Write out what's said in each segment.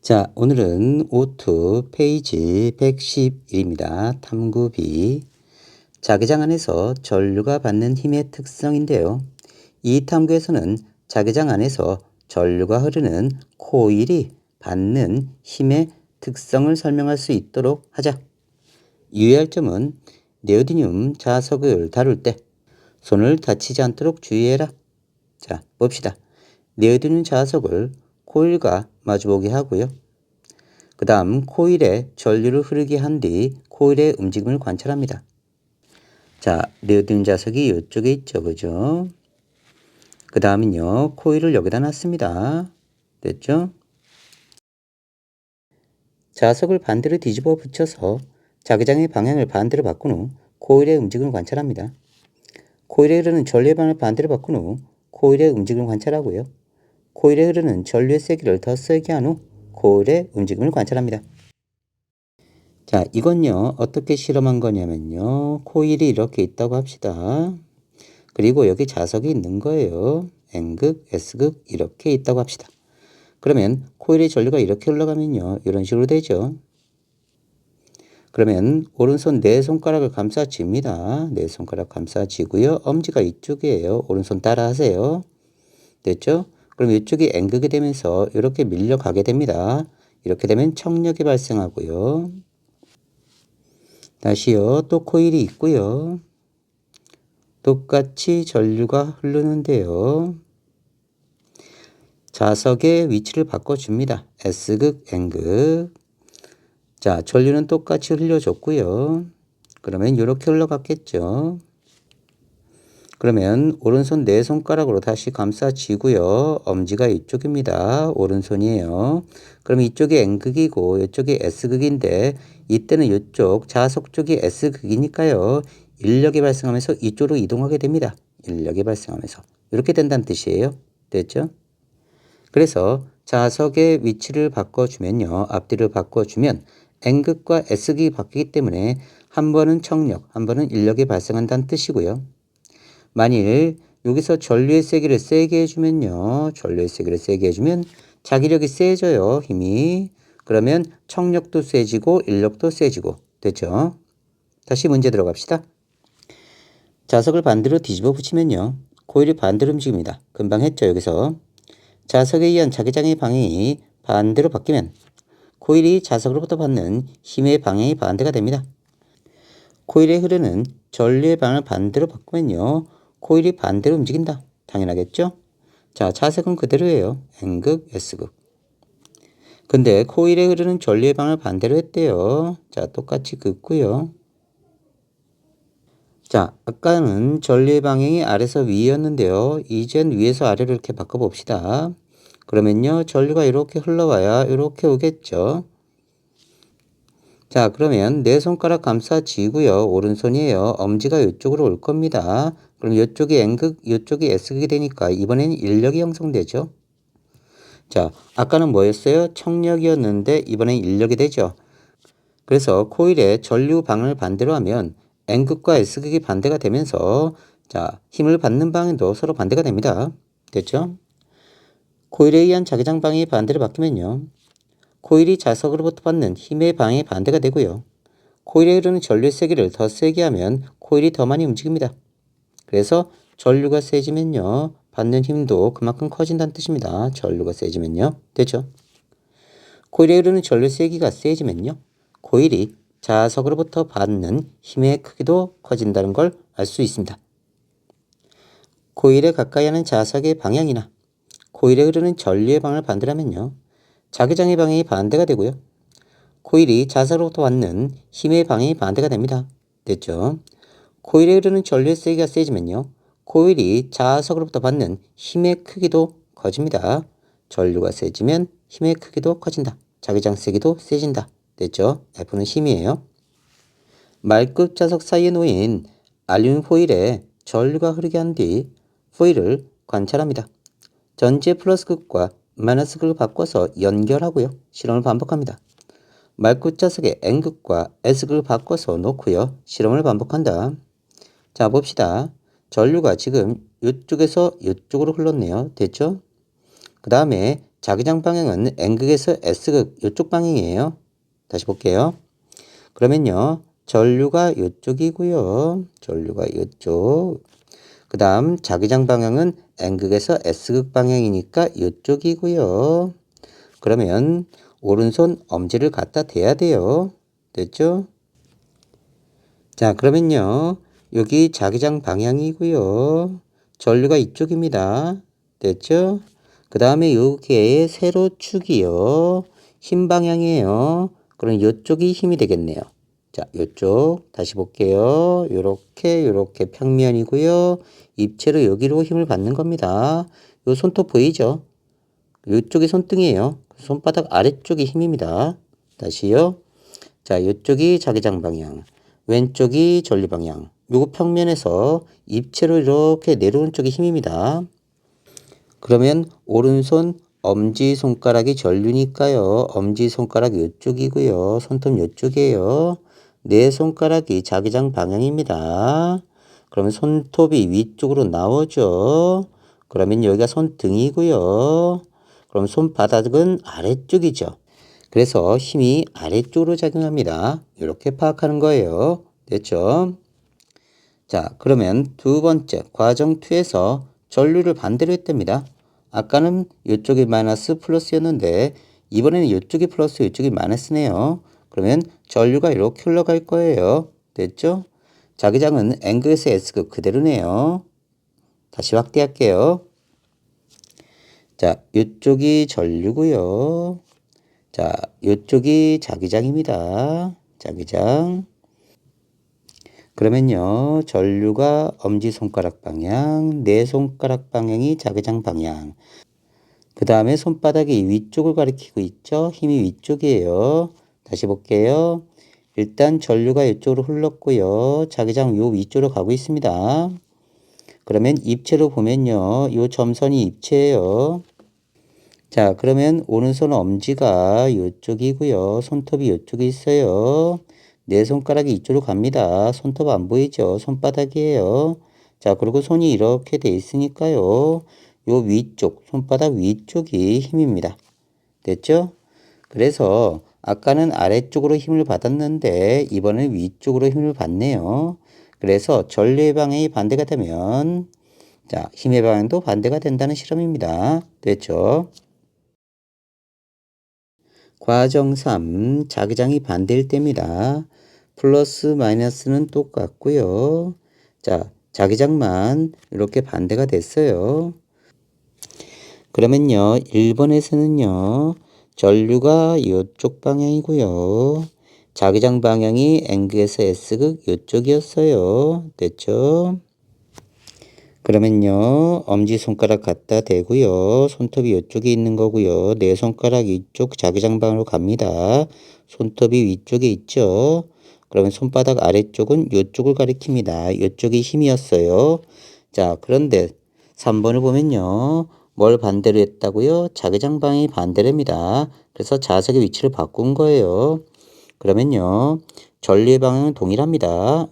자, 오늘은 O2 페이지 111입니다. 탐구 B. 자기장 안에서 전류가 받는 힘의 특성인데요. 이 탐구에서는 자기장 안에서 전류가 흐르는 코일이 받는 힘의 특성을 설명할 수 있도록 하자. 유의할 점은 네오디듐 자석을 다룰 때 손을 다치지 않도록 주의해라. 자, 봅시다. 네오디듐 자석을 코일과 마주보게 하고요. 그 다음 코일에 전류를 흐르게 한 뒤 코일의 움직임을 관찰합니다. 자, 네오디듐 자석이 이쪽에 있죠. 그죠? 그 다음은요. 코일을 여기다 놨습니다. 됐죠? 자석을 반대로 뒤집어 붙여서 자기장의 방향을 반대로 바꾼 후 코일의 움직임을 관찰합니다. 코일에 흐르는 전류의 방향을 반대로 바꾼 후 코일의 움직임을 관찰하고요. 코일에 흐르는 전류의 세기를 더 세게 한 후 코일의 움직임을 관찰합니다. 자, 이건요, 어떻게 실험한 거냐면요. 코일이 이렇게 있다고 합시다. 그리고 여기 자석이 있는 거예요. N극, S극 이렇게 있다고 합시다. 그러면 코일의 전류가 이렇게 흘러가면요. 이런 식으로 되죠. 그러면 오른손 네 손가락을 감싸집니다. 네 손가락 감싸지고요. 엄지가 이쪽이에요. 오른손 따라 하세요. 됐죠? 그럼 이쪽이 N극이 되면서 이렇게 밀려가게 됩니다. 이렇게 되면 청력이 발생하고요. 다시요. 또 코일이 있고요. 똑같이 전류가 흐르는데요. 자석의 위치를 바꿔줍니다. S극, N극. 자, 전류는 똑같이 흘려줬고요. 그러면 이렇게 흘러갔겠죠. 그러면 오른손 네 손가락으로 다시 감싸지고요. 엄지가 이쪽입니다. 오른손이에요. 그럼 이쪽이 N극이고 이쪽이 S극인데 이때는 이쪽 자석 쪽이 S극이니까요. 인력이 발생하면서 이쪽으로 이동하게 됩니다. 인력이 발생하면서. 이렇게 된다는 뜻이에요. 됐죠? 그래서 자석의 위치를 바꿔주면요. 앞뒤를 바꿔주면 N극과 S극이 바뀌기 때문에 한 번은 청력, 한 번은 인력이 발생한다는 뜻이고요. 만일 여기서 전류의 세기를 세게 해주면요. 전류의 세기를 세게 해주면 자기력이 세져요. 힘이. 그러면 청력도 세지고 인력도 세지고. 됐죠? 다시 문제 들어갑시다. 자석을 반대로 뒤집어 붙이면요. 코일이 반대로 움직입니다. 금방 했죠. 여기서. 자석에 의한 자기장의 방향이 반대로 바뀌면 코일이 자석으로부터 받는 힘의 방향이 반대가 됩니다. 코일에 흐르는 전류의 방향을 반대로 바꾸면요. 코일이 반대로 움직인다. 당연하겠죠? 자, 자석은 그대로예요. N극, S극. 근데 코일에 흐르는 전류의 방향을 반대로 했대요. 자, 똑같이 긋고요. 자, 아까는 전류의 방향이 아래에서 위였는데요. 이젠 위에서 아래로 이렇게 바꿔봅시다. 그러면요. 전류가 이렇게 흘러와야 이렇게 오겠죠. 자, 그러면 네 손가락 감싸지고요. 오른손이에요. 엄지가 이쪽으로 올 겁니다. 그럼 이쪽이 N극, 이쪽이 S극이 되니까 이번에는 인력이 형성되죠. 자, 아까는 뭐였어요? 청력이었는데 이번엔 인력이 되죠. 그래서 코일의 전류 방향을 반대로 하면 N극과 S극이 반대가 되면서 자, 힘을 받는 방향도 서로 반대가 됩니다. 됐죠? 코일에 의한 자기장 방향이 반대로 바뀌면요. 코일이 자석으로부터 받는 힘의 방향이 반대가 되고요. 코일에 흐르는 전류의 세기를 더 세게 하면 코일이 더 많이 움직입니다. 그래서 전류가 세지면요. 받는 힘도 그만큼 커진다는 뜻입니다. 전류가 세지면요. 됐죠? 코일에 흐르는 전류 세기가 세지면요. 코일이 자석으로부터 받는 힘의 크기도 커진다는 걸 알 수 있습니다. 코일에 가까이 하는 자석의 방향이나 코일에 흐르는 전류의 방향을 반대로 하면요. 자기장의 방향이 반대가 되고요. 코일이 자석으로부터 받는 힘의 방향이 반대가 됩니다. 됐죠? 코일에 흐르는 전류의 세기가 세지면요. 코일이 자석으로부터 받는 힘의 크기도 커집니다. 전류가 세지면 힘의 크기도 커진다. 자기장 세기도 세진다. 됐죠? F는 힘이에요. 말급 자석 사이에 놓인 알루미늄 포일에 전류가 흐르게 한 뒤 포일을 관찰합니다. 전지의 플러스 극과 마이너스 극을 바꿔서 연결하고요. 실험을 반복합니다. 말급 자석의 N극과 S극을 바꿔서 놓고요. 실험을 반복한다. 자, 봅시다. 전류가 지금 이쪽에서 이쪽으로 흘렀네요. 됐죠? 그 다음에 자기장 방향은 N극에서 S극 이쪽 방향이에요. 다시 볼게요. 그러면요. 전류가 이쪽이고요. 전류가 이쪽. 그 다음 자기장 방향은 N극에서 S극 방향이니까 이쪽이고요. 그러면 오른손 엄지를 갖다 대야 돼요. 됐죠? 자, 그러면요. 여기 자기장 방향이고요. 전류가 이쪽입니다. 됐죠? 그 다음에 여기에 세로축이요. 힘 방향이에요. 그럼 이쪽이 힘이 되겠네요. 자, 이쪽 다시 볼게요. 요렇게 평면이고요. 입체로 여기로 힘을 받는 겁니다. 요 손톱 보이죠? 이쪽이 손등이에요. 손바닥 아래쪽이 힘입니다. 다시요. 자, 이쪽이 자기장 방향, 왼쪽이 전류 방향. 요거 평면에서 입체로 이렇게 내려오는 쪽이 힘입니다. 그러면 오른손 엄지손가락이 전류니까요. 엄지손가락 이쪽이고요. 손톱 이쪽이에요. 내 손가락이 자기장 방향입니다. 그러면 손톱이 위쪽으로 나오죠. 그러면 여기가 손등이고요. 그럼 손바닥은 아래쪽이죠. 그래서 힘이 아래쪽으로 작용합니다. 이렇게 파악하는 거예요. 됐죠? 자, 그러면 두 번째 과정 2에서 전류를 반대로 했답니다. 아까는 이쪽이 마이너스 플러스였는데 이번에는 이쪽이 플러스 이쪽이 마이너스네요. 그러면 전류가 이렇게 흘러갈 거예요. 됐죠? 자기장은 N극에서 S극 그대로네요. 다시 확대할게요. 자, 이쪽이 전류고요. 자, 이쪽이 자기장입니다. 자기장. 그러면요, 전류가 엄지손가락 방향, 내 손가락 방향이 자기장 방향. 그 다음에 손바닥이 위쪽을 가리키고 있죠? 힘이 위쪽이에요. 다시 볼게요. 일단 전류가 이쪽으로 흘렀고요. 자기장 요 위쪽으로 가고 있습니다. 그러면 입체로 보면요, 요 점선이 입체예요. 자, 그러면 오른손 엄지가 이쪽이고요. 손톱이 이쪽에 있어요. 내 손가락이 이쪽으로 갑니다. 손톱 안 보이죠? 손바닥이에요. 자, 그리고 손이 이렇게 돼 있으니까요. 요 위쪽, 손바닥 위쪽이 힘입니다. 됐죠? 그래서 아까는 아래쪽으로 힘을 받았는데 이번엔 위쪽으로 힘을 받네요. 그래서 전류의 방향이 반대가 되면 자, 힘의 방향도 반대가 된다는 실험입니다. 됐죠? 과정 3, 자기장이 반대일 때입니다. 플러스 마이너스는 똑같고요. 자, 자기장만 이렇게 반대가 됐어요. 그러면요, 1번에서는요, 전류가 이쪽 방향이고요. 자기장 방향이 N극에서 S극 이쪽이었어요. 됐죠? 그러면요, 엄지손가락 갖다 대고요. 손톱이 이쪽에 있는 거고요. 내 손가락 이쪽 자기장 방향으로 갑니다. 손톱이 위쪽에 있죠. 그러면 손바닥 아래쪽은 이쪽을 가리킵니다. 이쪽이 힘이었어요. 자, 그런데 3번을 보면요. 뭘 반대로 했다고요? 자기장 방향이 반대랍니다. 그래서 자석의 위치를 바꾼 거예요. 그러면요. 전류의 방향은 동일합니다.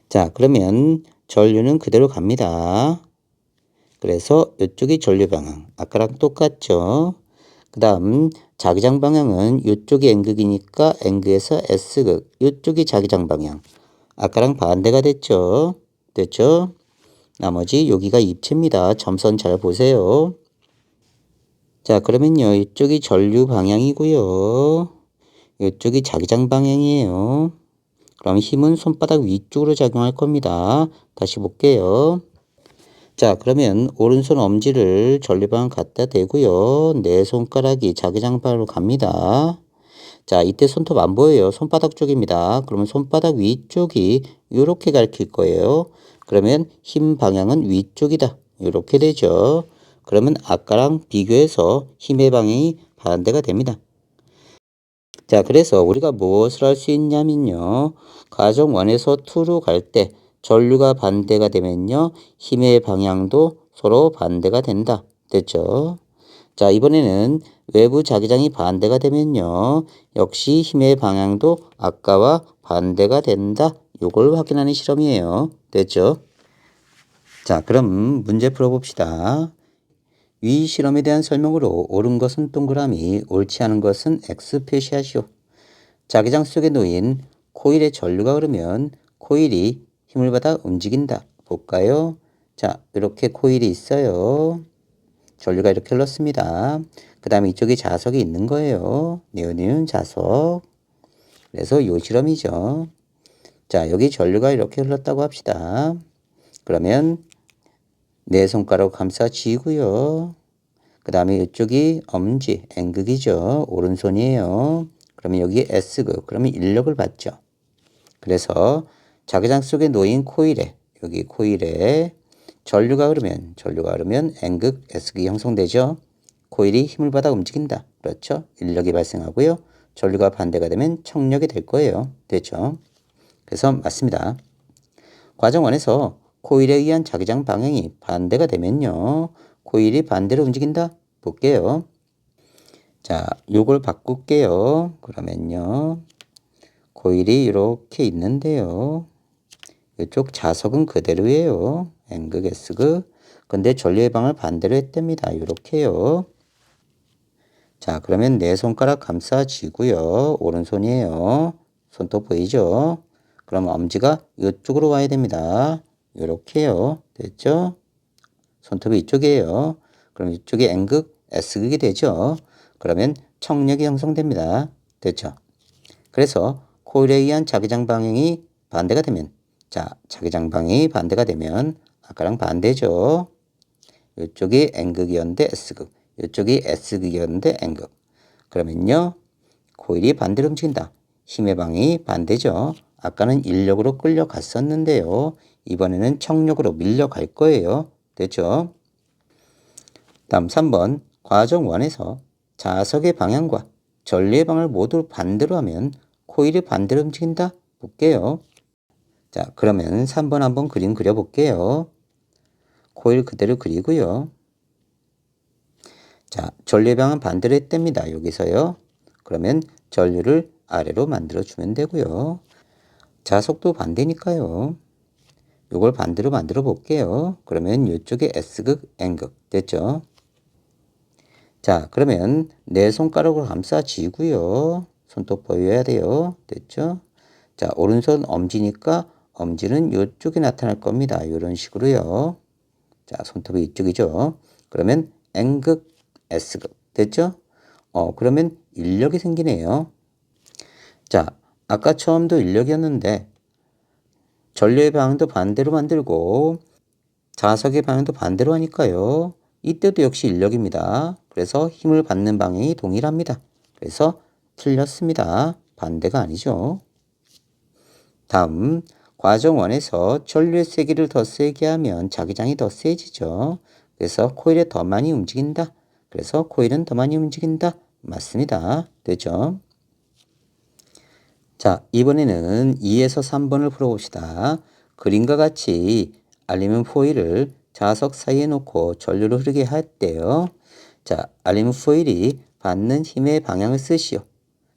자, 그러면 전류는 그대로 갑니다. 그래서 이쪽이 전류 방향. 아까랑 똑같죠? 그 다음 자기장 방향은 이쪽이 N극이니까 N극에서 S극. 이쪽이 자기장 방향. 아까랑 반대가 됐죠? 됐죠? 나머지 여기가 입체입니다. 점선 잘 보세요. 자, 그러면요. 이쪽이 전류 방향이고요. 이쪽이 자기장 방향이에요. 그럼 힘은 손바닥 위쪽으로 작용할 겁니다. 다시 볼게요. 자, 그러면 오른손 엄지를 전류방향 갖다 대고요. 내 손가락이 자기장 방향으로 갑니다. 자, 이때 손톱 안 보여요. 손바닥 쪽입니다. 그러면 손바닥 위쪽이 이렇게 가리킬 거예요. 그러면 힘 방향은 위쪽이다. 이렇게 되죠. 그러면 아까랑 비교해서 힘의 방향이 반대가 됩니다. 자, 그래서 우리가 무엇을 할 수 있냐면요. 과정 1에서 2로 갈 때 전류가 반대가 되면요. 힘의 방향도 서로 반대가 된다. 됐죠? 자, 이번에는 외부 자기장이 반대가 되면요. 역시 힘의 방향도 아까와 반대가 된다. 요걸 확인하는 실험이에요. 됐죠? 자, 그럼 문제 풀어봅시다. 위 실험에 대한 설명으로 옳은 것은 동그라미, 옳지 않은 것은 X 표시하시오. 자기장 속에 놓인 코일에 전류가 흐르면 코일이 힘을 받아 움직인다. 볼까요? 자, 이렇게 코일이 있어요. 전류가 이렇게 흘렀습니다. 그 다음에 이쪽에 자석이 있는 거예요. 네오니온 자석. 그래서 요 실험이죠. 자, 여기 전류가 이렇게 흘렀다고 합시다. 그러면 네 손가락 감싸 쥐고요. 그 다음에 이쪽이 엄지, N극이죠. 오른손이에요. 그러면 여기 S극, 그러면 인력을 받죠. 그래서 자기장 속에 놓인 코일에, 여기 코일에 전류가 흐르면 N극, S극이 형성되죠. 코일이 힘을 받아 움직인다. 그렇죠? 인력이 발생하고요. 전류가 반대가 되면 청력이 될 거예요. 됐죠? 그래서 맞습니다. 과정 1에서 코일에 의한 자기장 방향이 반대가 되면요. 코일이 반대로 움직인다. 볼게요. 자, 요걸 바꿀게요. 그러면요. 코일이 이렇게 있는데요. 이쪽 자석은 그대로예요. N극, S극. 근데 전류의 방을 반대로 했답니다. 이렇게요. 자, 그러면 네 손가락 감싸 쥐고요. 오른손이에요. 손톱 보이죠? 그럼 엄지가 이쪽으로 와야 됩니다. 이렇게요. 됐죠? 손톱이 이쪽이에요. 그럼 이쪽이 N극, S극이 되죠. 그러면 청력이 형성됩니다. 됐죠? 그래서 코일에 의한 자기장 방향이 반대가 되면, 자, 자기장 방향이 반대가 되면 아까랑 반대죠. 이쪽이 N극이었는데 S극, 이쪽이 S극이었는데 N극. 그러면요, 코일이 반대로 움직인다. 힘의 방향이 반대죠. 아까는 인력으로 끌려갔었는데요. 이번에는 청력으로 밀려갈 거예요. 됐죠? 다음 3번 과정 1에서 자석의 방향과 전류의 방향을 모두 반대로 하면 코일이 반대로 움직인다. 볼게요. 자, 그러면 3번 한번 그림 그려볼게요. 코일 그대로 그리고요. 자, 전류의 방향은 반대로 했답니다. 여기서요. 그러면 전류를 아래로 만들어주면 되고요. 자석도 반대니까요. 요걸 반대로 만들어 볼게요. 그러면 이쪽에 S극, N극 됐죠? 자, 그러면 내 손가락으로 감싸 쥐고요. 손톱 보여야 돼요. 됐죠? 자, 오른손 엄지니까 엄지는 이쪽에 나타날 겁니다. 이런 식으로요. 자, 손톱이 이쪽이죠. 그러면 N극, S극 됐죠? 그러면 인력이 생기네요. 자, 아까 처음도 인력이었는데 전류의 방향도 반대로 만들고 자석의 방향도 반대로 하니까요. 이때도 역시 인력입니다. 그래서 힘을 받는 방향이 동일합니다. 그래서 틀렸습니다. 반대가 아니죠. 다음 과정 1에서 전류의 세기를 더 세게 하면 자기장이 더 세지죠. 그래서 코일이 더 많이 움직인다. 그래서 코일은 더 많이 움직인다. 맞습니다. 되죠? 자, 이번에는 2에서 3번을 풀어봅시다. 그림과 같이 알루미늄 포일을 자석 사이에 놓고 전류를 흐르게 했대요. 자, 알루미늄 포일이 받는 힘의 방향을 쓰시오.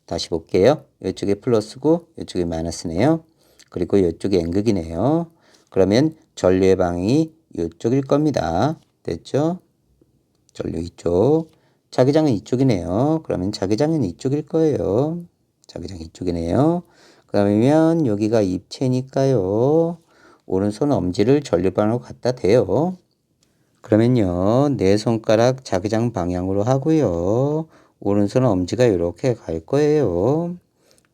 다시 볼게요. 이쪽에 플러스고 이쪽에 마이너스네요. 그리고 이쪽이 N극이네요. 그러면 전류의 방향이 이쪽일 겁니다. 됐죠? 전류 이쪽. 자기장은 이쪽이네요. 그러면 자기장은 이쪽일 거예요. 자기장 이쪽이네요. 그러면 여기가 입체니까요. 오른손 엄지를 전류 방향으로 갖다 대요. 그러면요. 네 손가락 자기장 방향으로 하고요. 오른손 엄지가 이렇게 갈 거예요.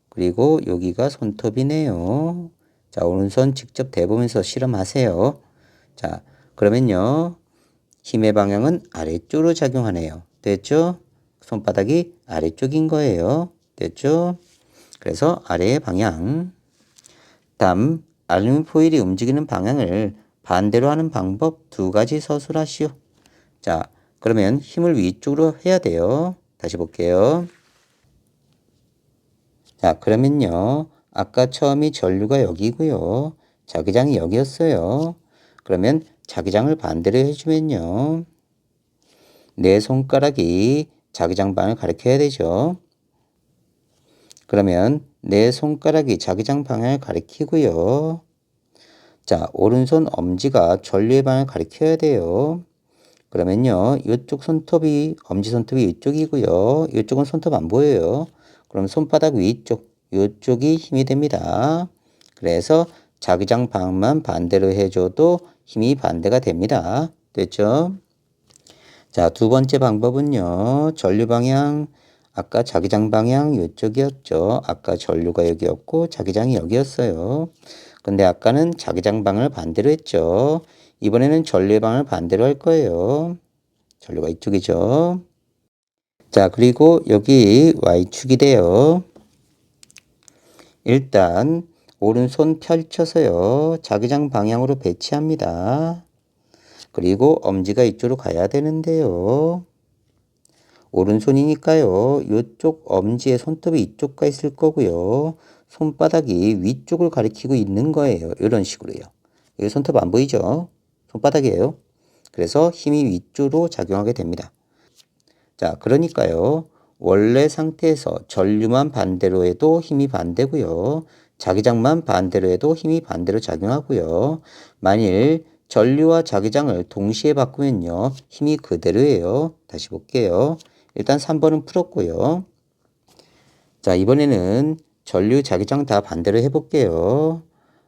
그리고 여기가 손톱이네요. 자, 오른손 직접 대보면서 실험하세요. 자, 그러면요. 힘의 방향은 아래쪽으로 작용하네요. 됐죠? 손바닥이 아래쪽인 거예요. 됐죠? 그래서 아래의 방향. 다음, 알루미늄 포일이 움직이는 방향을 반대로 하는 방법 2가지 서술하시오. 자, 그러면 힘을 위쪽으로 해야 돼요. 다시 볼게요. 자, 그러면요. 아까 처음이 전류가 여기고요. 자기장이 여기였어요. 그러면 자기장을 반대로 해주면요. 내 손가락이 자기장 방을 가리켜야 되죠. 그러면 내 손가락이 자기장 방향을 가리키고요. 자, 오른손 엄지가 전류의 방향을 가리켜야 돼요. 그러면요, 이쪽 손톱이, 엄지손톱이 이쪽이고요. 이쪽은 손톱 안 보여요. 그럼 손바닥 위쪽, 이쪽이 힘이 됩니다. 그래서 자기장 방향만 반대로 해줘도 힘이 반대가 됩니다. 됐죠? 자, 두 번째 방법은요, 전류 방향, 아까 자기장 방향 이쪽이었죠. 아까 전류가 여기였고 자기장이 여기였어요. 근데 아까는 자기장 방향을 반대로 했죠. 이번에는 전류의 방향을 반대로 할 거예요. 전류가 이쪽이죠. 자, 그리고 여기 Y축이 돼요. 일단 오른손 펼쳐서요. 자기장 방향으로 배치합니다. 그리고 엄지가 이쪽으로 가야 되는데요. 오른손이니까요. 이쪽 엄지에 손톱이 이쪽 가 있을 거고요. 손바닥이 위쪽을 가리키고 있는 거예요. 이런 식으로요. 여기 손톱 안 보이죠? 손바닥이에요. 그래서 힘이 위쪽으로 작용하게 됩니다. 자, 그러니까요. 원래 상태에서 전류만 반대로 해도 힘이 반대고요. 자기장만 반대로 해도 힘이 반대로 작용하고요. 만일 전류와 자기장을 동시에 바꾸면요. 힘이 그대로예요. 다시 볼게요. 일단 3번은 풀었고요. 자, 이번에는 전류, 자기장 다 반대로 해볼게요.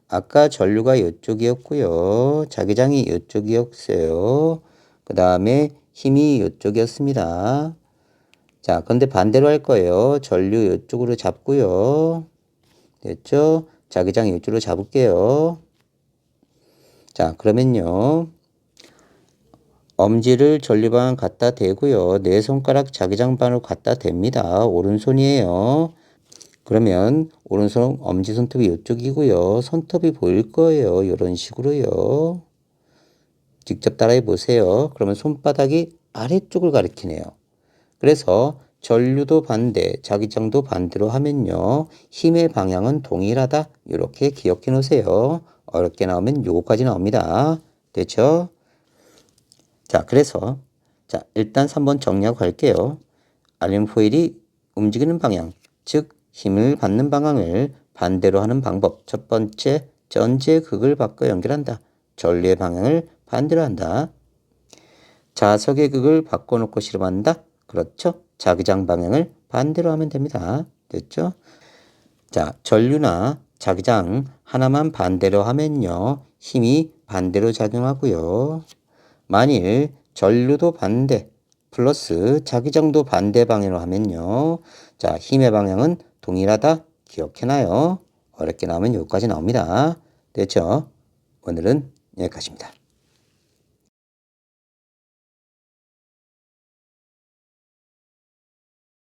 아까 전류가 이쪽이었고요. 자기장이 이쪽이었어요. 그 다음에 힘이 이쪽이었습니다. 자, 근데 반대로 할 거예요. 전류 이쪽으로 잡고요. 됐죠? 자기장 이쪽으로 잡을게요. 자, 그러면요. 엄지를 전류방 갖다 대고요. 네 손가락 자기장반으로 갖다 댑니다. 오른손이에요. 그러면 오른손 엄지손톱이 이쪽이고요. 손톱이 보일 거예요. 이런 식으로요. 직접 따라해 보세요. 그러면 손바닥이 아래쪽을 가리키네요. 그래서 전류도 반대, 자기장도 반대로 하면요. 힘의 방향은 동일하다. 이렇게 기억해 놓으세요. 어렵게 나오면 요거까지 나옵니다. 됐죠? 자, 그래서 자, 일단 3번 정리하고 갈게요. 알루미늄 포일이 움직이는 방향, 즉 힘을 받는 방향을 반대로 하는 방법. 첫 번째, 전지의 극을 바꿔 연결한다. 전류의 방향을 반대로 한다. 자석의 극을 바꿔놓고 실험한다. 그렇죠? 자기장 방향을 반대로 하면 됩니다. 됐죠? 자, 전류나 자기장 하나만 반대로 하면요. 힘이 반대로 작용하고요. 만일 전류도 반대 플러스 자기장도 반대 방향으로 하면요. 자, 힘의 방향은 동일하다. 기억해놔요. 어렵게 나오면 여기까지 나옵니다. 됐죠? 오늘은 여기까지입니다.